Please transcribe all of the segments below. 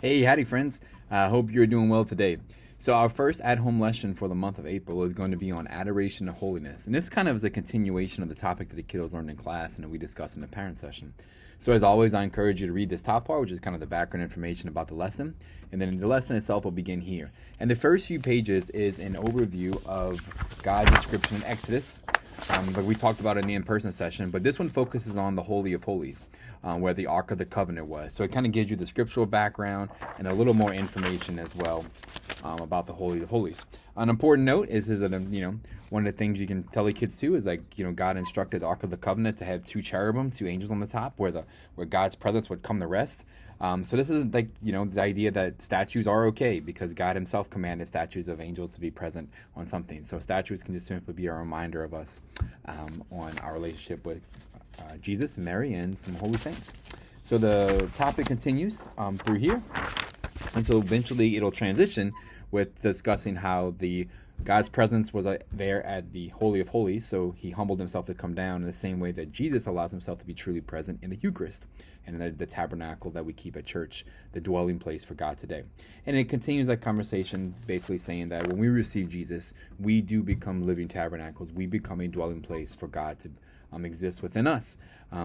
Hey, howdy friends. Hope you're doing well today. So our first at-home lesson for the month of April is going to be on Adoration and Holiness. And this kind of is a continuation of the topic that the kiddos learned in class and that we discussed in the parent session. So as always, I encourage you to read this top part, which is kind of the background information about the lesson. And then the lesson itself will begin here. And the first few pages is an overview of God's description in Exodus. But we talked about it in the in-person session. But this one focuses on the Holy of Holies. Where the Ark of the Covenant was. So it kind of gives you the scriptural background and a little more information as well about the Holy of Holies. An important note is that, one of the things you can tell the kids too is God instructed the Ark of the Covenant to have two cherubim, two angels on the top where God's presence would come to rest. So this isn't the idea that statues are okay because God himself commanded statues of angels to be present on something. So statues can just simply be a reminder of us on our relationship with Jesus, Mary, and some holy saints. So the topic continues through here, and so eventually it'll transition with discussing how God's presence was there at the Holy of Holies, so he humbled himself to come down in the same way that Jesus allows himself to be truly present in the Eucharist and in the tabernacle that we keep at church, the dwelling place for God today. And it continues that conversation basically saying that when we receive Jesus, we do become living tabernacles. We become a dwelling place for God to exist within us.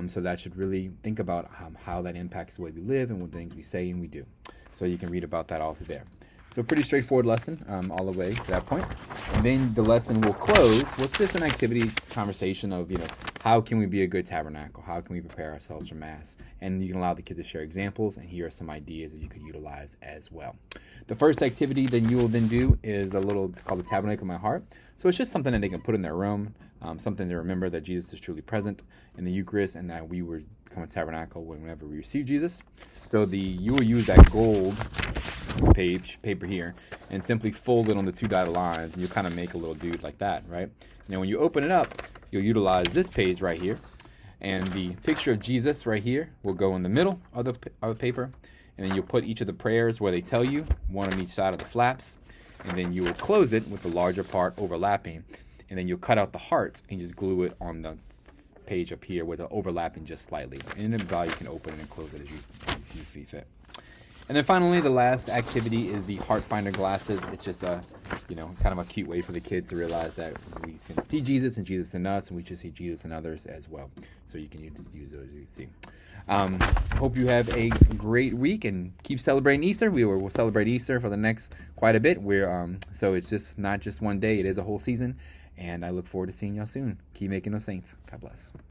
So that should really think about how that impacts the way we live and what things we say and we do. So you can read about that all through there. So pretty straightforward lesson all the way to that point. And then the lesson will close with just an activity conversation of, how can we be a good tabernacle? How can we prepare ourselves for Mass? And you can allow the kids to share examples, and here are some ideas that you could utilize as well. The first activity that you will then do is a little called the Tabernacle of My Heart. So it's just something that they can put in their room, something to remember that Jesus is truly present in the Eucharist and that we were become a tabernacle whenever we receive Jesus. So you will use that gold paper here and simply fold it on the two dotted lines, and you kind of make a little dude like that, right? And then when you open it up, you'll utilize this page right here, and the picture of Jesus right here will go in the middle of the paper, and then you'll put each of the prayers where they tell you, one on each side of the flaps, and then you will close it with the larger part overlapping, and then you'll cut out the hearts and just glue it on the page up here with the overlapping just slightly. And then you can open it and close it as you see fit. And then finally, the last activity is the Heart Finder glasses. It's just a, kind of a cute way for the kids to realize that we can see Jesus and Jesus in us, and we should see Jesus in others as well. So you can use those as you see. Hope you have a great week and keep celebrating Easter. We'll celebrate Easter for the next quite a bit. So it's just not just one day; it is a whole season. And I look forward to seeing y'all soon. Keep making those saints. God bless.